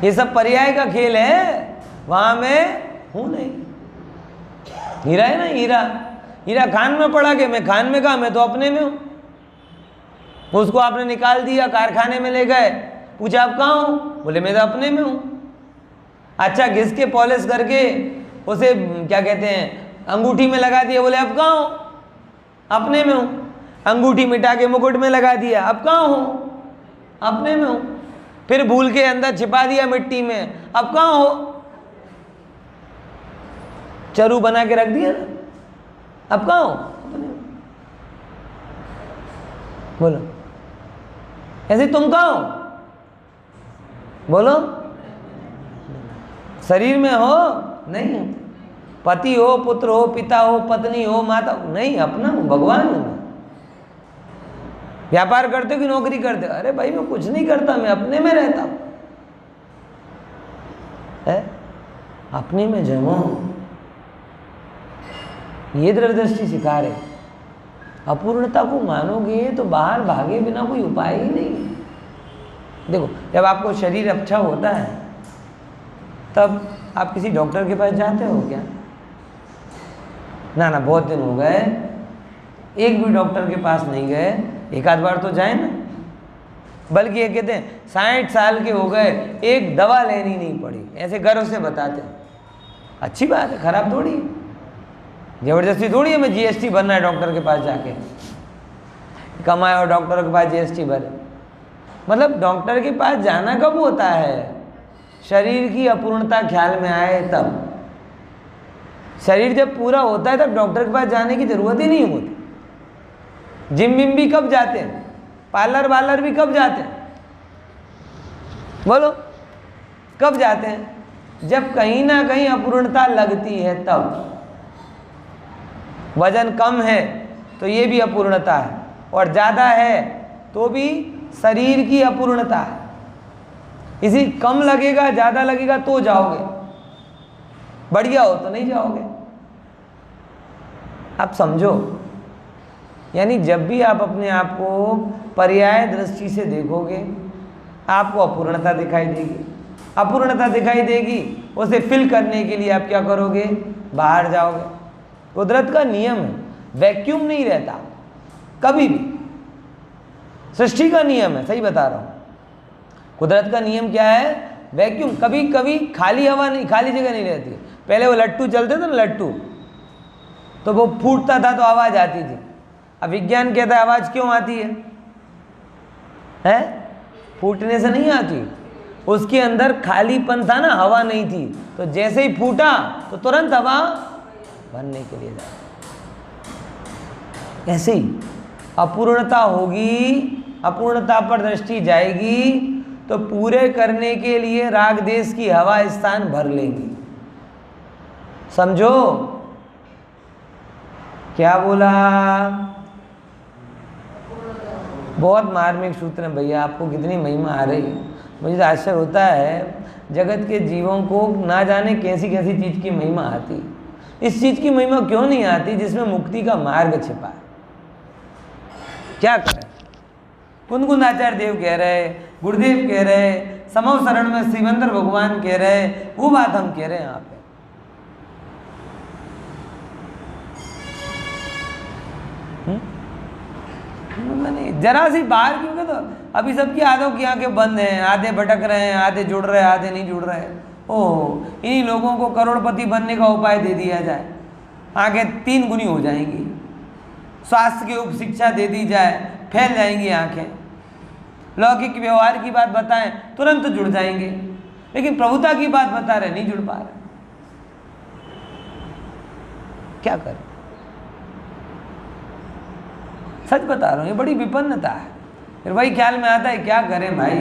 ये सब पर्याय का खेल है, वहां मैं हूं नहीं। हीरा है ना, हीरा खान में पड़ा के मैं खान में कहा, मैं तो अपने में हूं। उसको आपने निकाल दिया, कारखाने में ले गए, पूछा आप कहाँ हो, बोले मैं तो अपने में हूं। अच्छा घिस के पॉलिश करके उसे क्या कहते हैं, अंगूठी में लगा दिया, बोले अब कहाँ हो, अपने में हूं। अंगूठी मिटा के मुकुट में लगा दिया, अब कहाँ हो, अपने में हूं। फिर भूल के अंदर छिपा दिया मिट्टी में, अब कहाँ हो, चरू बना के रख दिया ना, अब कहाँ हो, अपने में। बोलो ऐसे तुम कहाँ हो, बोलो शरीर में हो नहीं, पति हो, पुत्र हो, पिता हो, पत्नी हो, माता हो, नहीं, अपना हूं, भगवान हूं मैं। व्यापार करते हो कि नौकरी करते हो, अरे भाई मैं कुछ नहीं करता, मैं अपने में रहता हूं, अपने में जमो। ये द्रव्यदृष्टि सिखा रहे। अपूर्णता को मानोगे तो बाहर भागे बिना कोई उपाय ही नहीं है। देखो जब आपको शरीर अच्छा होता है तब आप किसी डॉक्टर के पास जाते हो क्या? ना बहुत दिन हो गए, एक भी डॉक्टर के पास नहीं गए, एक आध बार तो जाए ना। बल्कि ये कहते हैं 60 साल के हो गए, एक दवा लेनी नहीं पड़ी, ऐसे गर्व से बताते हैं। अच्छी बात है, खराब थोड़ी है, जबरदस्ती थोड़ी है मैं जीएसटी भरना है डॉक्टर के पास जाके, कमाए और डॉक्टर के पास जीएसटी भरे। मतलब डॉक्टर के पास जाना कब होता है? शरीर की अपूर्णता ख्याल में आए तब। शरीर जब पूरा होता है तब डॉक्टर के पास जाने की जरूरत ही नहीं होती। जिम विम भी कब जाते हैं? पार्लर वार्लर भी कब जाते हैं? बोलो कब जाते हैं? जब कहीं ना कहीं अपूर्णता लगती है तब। वजन कम है तो ये भी अपूर्णता है, और ज़्यादा है तो भी शरीर की अपूर्णता है। इसी कम लगेगा ज़्यादा लगेगा तो जाओगे, बढ़िया हो तो नहीं जाओगे। आप समझो, यानी जब भी आप अपने आप को पर्याय दृष्टि से देखोगे आपको अपूर्णता दिखाई देगी। अपूर्णता दिखाई देगी, उसे फिल करने के लिए आप क्या करोगे? बाहर जाओगे। कुदरत का नियम है, वैक्यूम नहीं रहता कभी भी। सृष्टि का नियम है, सही बता रहा हूँ। कुदरत का नियम क्या है? वैक्यूम। कभी कभी खाली हवा नहीं, खाली जगह नहीं रहती। पहले वो लट्टू चलते थे ना, लट्टू, तो वो फूटता था तो आवाज़ आती थी। अब विज्ञान कहता है आवाज़ क्यों आती है? फूटने से नहीं आती, उसके अंदर खालीपन था ना, हवा नहीं थी, तो जैसे ही फूटा तो तुरंत हवा भरने के लिए जाए। ऐसे ही अपूर्णता होगी, अपूर्णता पर दृष्टि जाएगी तो पूरे करने के लिए राग देश की हवा स्थान भर लेंगी। समझो क्या बोला? बहुत मार्मिक सूत्र है भैया, आपको कितनी महिमा आ रही है। मुझे तो आश्चर्य होता है, जगत के जीवों को ना जाने कैसी कैसी चीज़ की महिमा आती। इस चीज़ की महिमा क्यों नहीं आती जिसमें मुक्ति का मार्ग छिपा है? क्या करें? कुंदकुंद आचार्य देव कह रहे, गुरुदेव कह रहे, समव शरण में शिवेंद्र भगवान कह रहे, वो बात हम कह रहे हैं यहाँ पे। मैंने जरा सी बाहर क्योंकि तो अभी सबकी आधों की आंखें बंद हैं, आधे भटक रहे हैं, आधे जुड़ रहे हैं, आधे नहीं जुड़ रहे। ओह, इन्हीं लोगों को करोड़पति बनने का उपाय दे दिया जाए, आंखें 3 गुनी हो जाएंगी। स्वास्थ्य की उप शिक्षा दे दी जाए, फैल जाएंगी आंखें। लौकिक व्यवहार की बात बताएं, तुरंत जुड़ जाएंगे। लेकिन प्रभुता की बात बता रहे, नहीं जुड़ पा रहे। क्या करें? सच बता रहा हूँ, ये बड़ी विपन्नता है। फिर वही ख्याल में आता है, क्या करें भाई,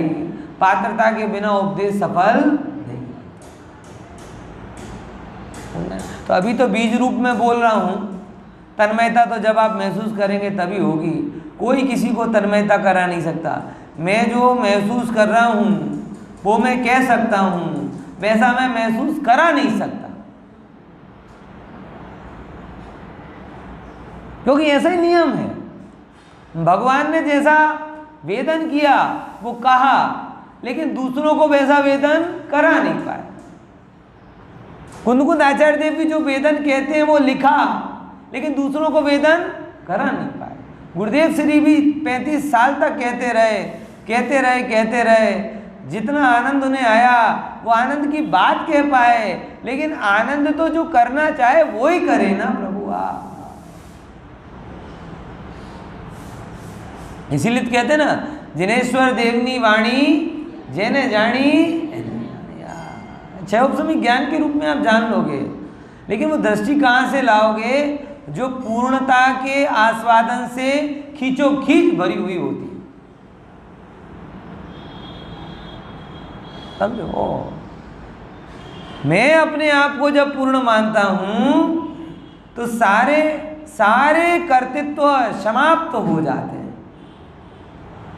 पात्रता के बिना उपदेश सफल नहीं। तो अभी तो बीज रूप में बोल रहा हूँ, तन्मयता तो जब आप महसूस करेंगे तभी होगी। कोई किसी को तन्मयता करा नहीं सकता। मैं जो महसूस कर रहा हूँ वो मैं कह सकता हूँ, वैसा मैं महसूस करा नहीं सकता, क्योंकि ऐसा ही नियम है। भगवान ने जैसा वेदन किया वो कहा, लेकिन दूसरों को वैसा वेदन करा नहीं पाए। कुंदकुंद आचार्य देव भी जो वेदन कहते हैं वो लिखा, लेकिन दूसरों को वेदन करा नहीं पाए। गुरुदेव श्री भी 35 साल तक कहते रहे, जितना आनंद उन्हें आया वो आनंद की बात कह पाए, लेकिन आनंद तो जो करना चाहे वो ही करे ना प्रभु आप। इसीलिए कहते ना, जिनेश्वर देवनी वाणी जेने जानी। छह उपसमी ज्ञान के रूप में आप जान लोगे, लेकिन वो दृष्टि कहाँ से लाओगे? जो पूर्णता के आस्वादन से खींचोखींच भरी हुई होती है। समझो, मैं अपने आप को जब पूर्ण मानता हूं तो सारे कर्तृत्व समाप्त हो जाते हैं।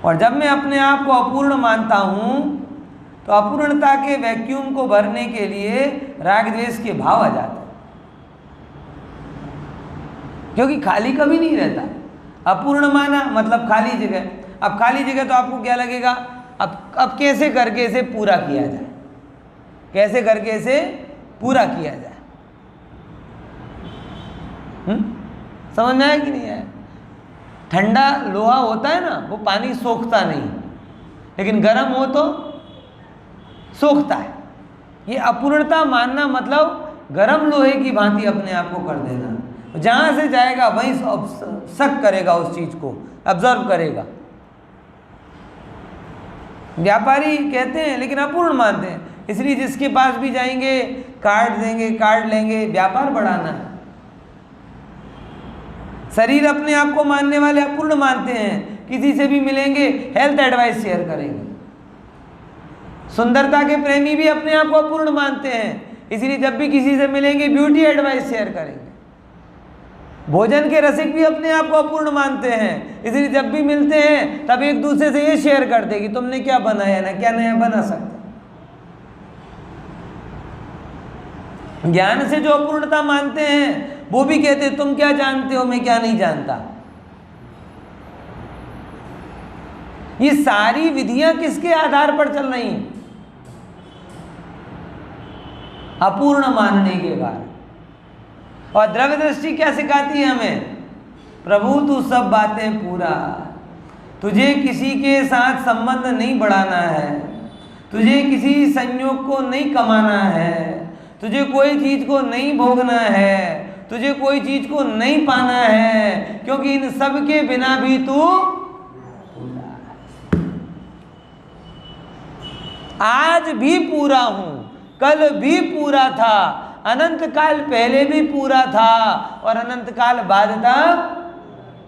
और जब मैं अपने आप को अपूर्ण मानता हूं तो अपूर्णता के वैक्यूम को भरने के लिए राग द्वेष के भाव आ जाते हैं, क्योंकि खाली कभी नहीं रहता। अपूर्ण माना मतलब खाली जगह। अब खाली जगह तो आपको क्या लगेगा? अब कैसे करके इसे पूरा किया जाए, कैसे करके इसे पूरा किया जाए। समझ में आया कि नहीं आया? ठंडा लोहा होता है ना, वो पानी सोखता नहीं, लेकिन गर्म हो तो सोखता है। ये अपूर्णता मानना मतलब गर्म लोहे की भांति अपने आप को कर देना। जहां से जाएगा वहीं शक करेगा, उस चीज को ऑब्जर्व करेगा। व्यापारी कहते हैं लेकिन अपूर्ण मानते हैं, इसलिए जिसके पास भी जाएंगे काट देंगे, काट लेंगे, व्यापार बढ़ाना है। शरीर अपने आप को मानने वाले अपूर्ण मानते हैं, किसी से भी मिलेंगे हेल्थ एडवाइस शेयर करेंगे। सुंदरता के प्रेमी भी अपने आप को अपूर्ण मानते हैं, इसलिए जब भी किसी से मिलेंगे ब्यूटी एडवाइस शेयर करेंगे। भोजन के रसिक भी अपने आप को अपूर्ण मानते हैं, इसलिए जब भी मिलते हैं तब एक दूसरे से ये शेयर करते कि तुमने क्या बनाया ना, क्या नया बना सकते। ज्ञान से जो अपूर्णता मानते हैं वो भी कहते हैं तुम क्या जानते हो, मैं क्या नहीं जानता। ये सारी विधियां किसके आधार पर चल रही हैं? अपूर्ण मानने के कारण। और द्रव्य दृष्टि क्या सिखाती है हमें? प्रभु तू सब बातें पूरा, तुझे किसी के साथ संबंध नहीं बढ़ाना है, तुझे किसी संयोग को नहीं कमाना है, तुझे कोई चीज को नहीं भोगना है, तुझे कोई चीज को नहीं पाना है, क्योंकि इन सब के बिना भी तू आज भी पूरा हूं, कल भी पूरा था, अनंत काल पहले भी पूरा था और अनंत काल बाद तक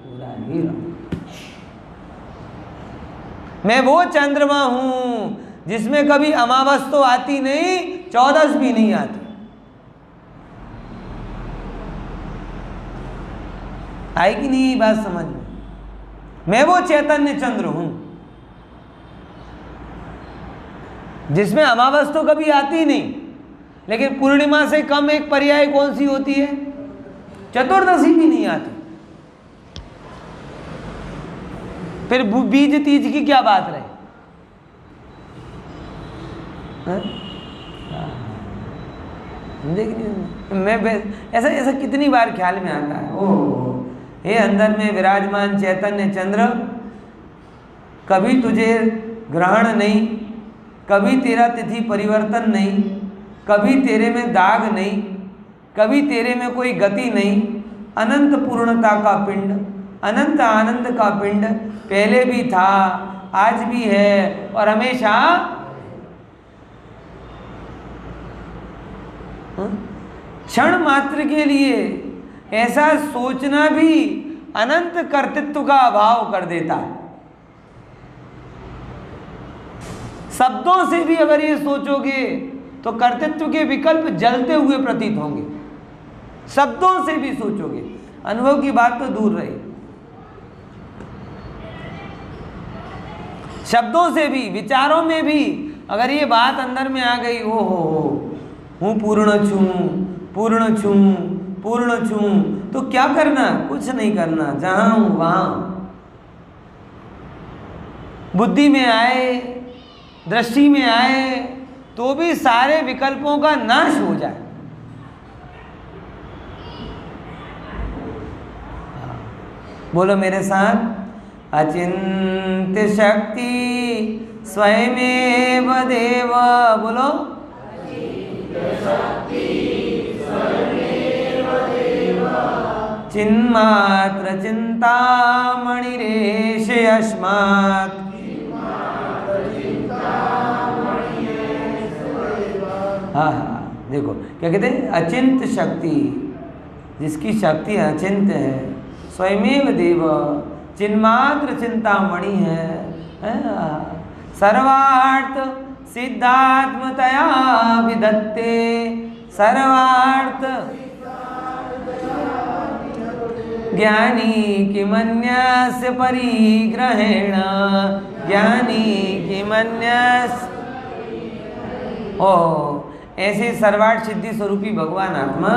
पूरा ही रहूं। मैं वो चंद्रमा हूं जिसमें कभी अमावस तो आती नहीं, चौदस भी नहीं आती। आई कि नहीं बात समझ में? मैं वो चैतन्य चंद्र हूं जिसमें अमावस तो कभी आती नहीं, लेकिन पूर्णिमा से कम एक पर्याय कौन सी होती है? चतुर्दशी भी नहीं आती। फिर बीज तीज की क्या बात रहे? मैं ऐसा ऐसा कितनी बार ख्याल में आता है, ओह ये अंदर में विराजमान चैतन्य चंद्र, कभी तुझे ग्रहण नहीं, कभी तेरा तिथि परिवर्तन नहीं, कभी तेरे में दाग नहीं, कभी तेरे में कोई गति नहीं, अनंत पूर्णता का पिंड, अनंत आनंद का पिंड, पहले भी था, आज भी है और हमेशा। क्षण मात्र के लिए ऐसा सोचना भी अनंत कर्तृत्व का अभाव कर देता है। शब्दों से भी अगर ये सोचोगे तो कर्तृत्व के विकल्प जलते हुए प्रतीत होंगे। शब्दों से भी सोचोगे, अनुभव की बात तो दूर रही, शब्दों से भी, विचारों में भी अगर ये बात अंदर में आ गई, ओ हो हूँ पूर्ण छूं, पूर्ण छूं, पूर्ण छूं, तो क्या करना? कुछ नहीं करना, जहां हूं वहां। बुद्धि में आए, दृष्टि में आए तो भी सारे विकल्पों का नाश हो जाए। बोलो मेरे साथ, अचिंत्य शक्ति स्वयमेव देव। बोलो, चिन्मात्र चिंतामणिरेश यस्मात्। हाँ हाँ, देखो क्या कहते हैं, अचिंत शक्ति, जिसकी शक्ति अचिंत है, स्वयमेव देव, चिन्मात्र चिंतामणि है, सर्वार्थ सिद्धात्मतया विदत्ते, सर्वार्थ ज्ञानी किमन्यस्य परिग्रहेण, ज्ञानी किमन्यस्य। ओ ऐसे सर्वार्थ सिद्धि स्वरूपी भगवान आत्मा।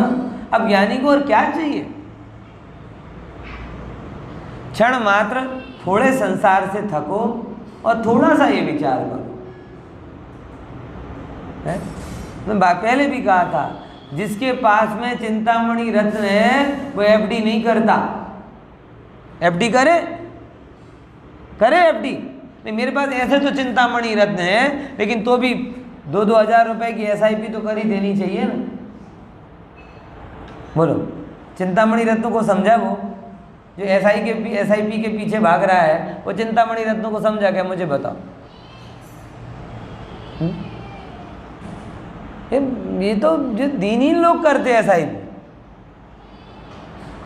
अब ज्ञानी को और क्या चाहिए? क्षण मात्र थोड़े संसार से थको और थोड़ा सा ये विचार करो। मैं पहले भी कहा था, जिसके पास में चिंतामणि रत्न है वो एफडी नहीं करता। एफडी करे एफडी नहीं। मेरे पास ऐसे तो चिंतामणि रत्न है, लेकिन तो भी 2-2 हज़ार रुपए की एसआईपी तो कर ही देनी चाहिए ना। बोलो, चिंतामणि रत्न को समझा? वो जो एसआईपी के पीछे भाग रहा है, वो चिंतामणि रत्न को समझा क्या? मुझे बताओ। ये तो जो दीनी लोग करते हैं एसआईपी।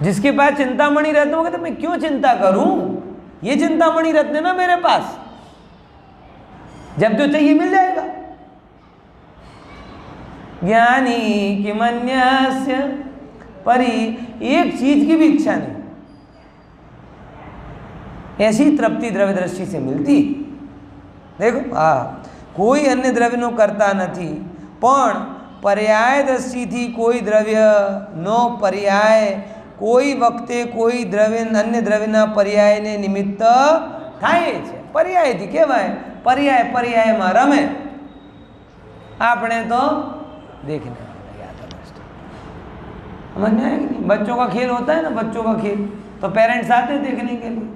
जिसके पास चिंतामणि रत्न, वो कहते मैं क्यों चिंता करूं, ये चिंतामणि रत्न है ना मेरे पास, जब जो चाहिए मिल जाएगा। ज्ञानी किमन्यस्य परि, एक चीज की भी इच्छा नहीं। ऐसी तृप्ति द्रव्य दृष्टि से मिलती। देखो कोई अन्य द्रव्य नो करता नहीं, पण पर्याय दृष्टि थी कोई द्रव्य नो पर्याय, कोई वक्ते कोई द्रव्य अन्य द्रव्यना पर्याय ने निमित्त थाय छे। पर्याय थी केवाय, पर्याय पर्याय में रमे। आपने तो देखने वाला याद समझ में आएगा नहीं। बच्चों का खेल होता है ना, बच्चों का खेल, तो पेरेंट्स आते देखने के लिए।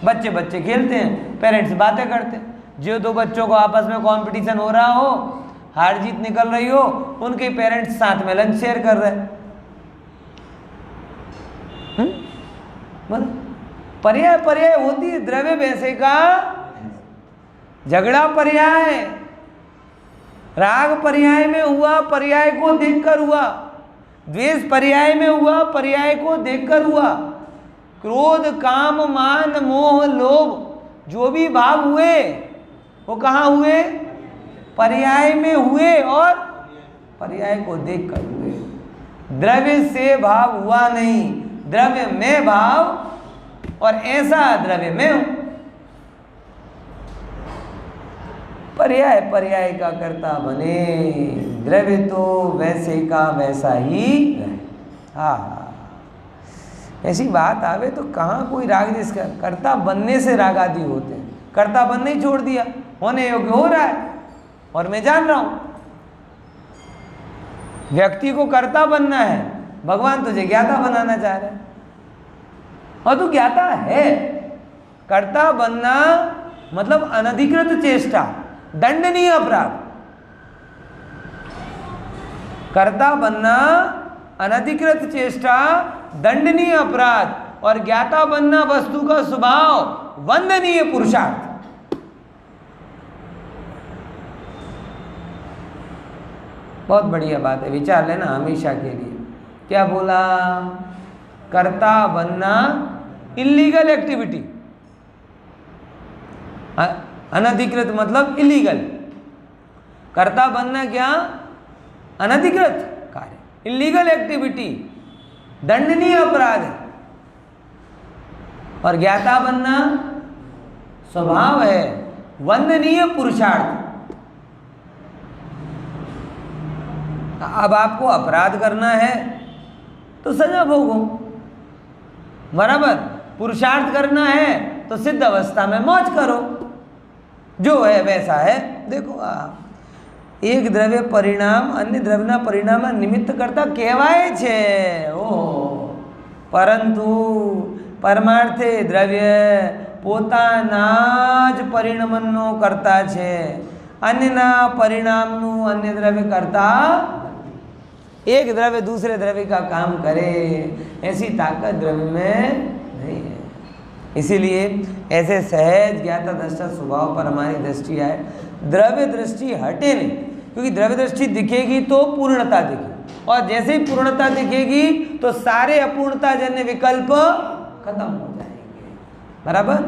बच्चे बच्चे खेलते हैं, पेरेंट्स बातें करते हैं। जो दो बच्चों को आपस में कंपटीशन हो रहा हो, हार जीत निकल रही हो, उनके पेरेंट्स साथ में लंच शेयर कर रहे हैं। पर्याय पर्याय होती है। द्रव्य वैसे का झगड़ा पर्याय, राग पर्याय में हुआ, पर्याय को देखकर हुआ। द्वेष पर्याय में हुआ, पर्याय को देखकर हुआ। क्रोध, काम, मान, मोह, लोभ जो भी भाव हुए वो कहाँ हुए? पर्याय में हुए और पर्याय को देखकर हुए। द्रव्य से भाव हुआ नहीं, द्रव्य में भाव, और ऐसा द्रव्य में हूं। पर्याय पर्याय का कर्ता बने, द्रव्य तो वैसे का वैसा ही रहे। हाँ, ऐसी बात आवे तो कहाँ कोई राग जिस कर्ता बनने से राग आदि होते हैं। कर्ता बनने ही छोड़ दिया, होने योग्य हो रहा है, और मैं जान रहा हूं व्यक्ति को कर्ता बनना है, भगवान तुझे ज्ञाता बनाना चाह रहे हैं, और तू ज्ञाता है। कर्ता बनना मतलब अनधिकृत चेष्टा, दंडनीय अपराध। कर्ता बनना अनधिकृत चेष्टा, दंडनीय अपराध, और ज्ञाता बनना वस्तु का स्वभाव, वंदनीय पुरुषार्थ। बहुत बढ़िया बात है, विचार लेना हमेशा के लिए। क्या बोला? कर्ता बनना इलीगल एक्टिविटी, अनधिकृत मतलब इलीगल। कर्ता बनना क्या? अनधिकृत कार्य, इलीगल एक्टिविटी, दंडनीय अपराध है। और ज्ञाता बनना स्वभाव है, वंदनीय पुरुषार्थ। अब आपको अपराध करना है तो सजा भोगो, बराबर। पुरुषार्थ करना है तो सिद्ध अवस्था में मौज करो, जो है वैसा है। देखो एक द्रव्य परिणाम अन्य द्रव्यના પરિણામના નિમિત્ત કરતા કહેવાય છે। પરંતુ પરમાર્થે દ્રવ્ય પોતાના જ પરિણમનનો કરતા છે, अन्यના પરિણામનું अन्य દ્રવ્ય કરતા। एक द्रव्य दूसरे द्रव्य का काम करे, ऐसी ताकत द्रव्य में नहीं है। इसीलिए ऐसे सहज ज्ञाता दृष्टा स्वभाव पर हमारी दृष्टि आए, द्रव्य दृष्टि हटे नहीं। क्योंकि द्रव्य दृष्टि दिखेगी तो पूर्णता दिखेगी, और जैसे ही पूर्णता दिखेगी तो सारे अपूर्णता जन्य विकल्प खत्म हो जाएंगे, बराबर।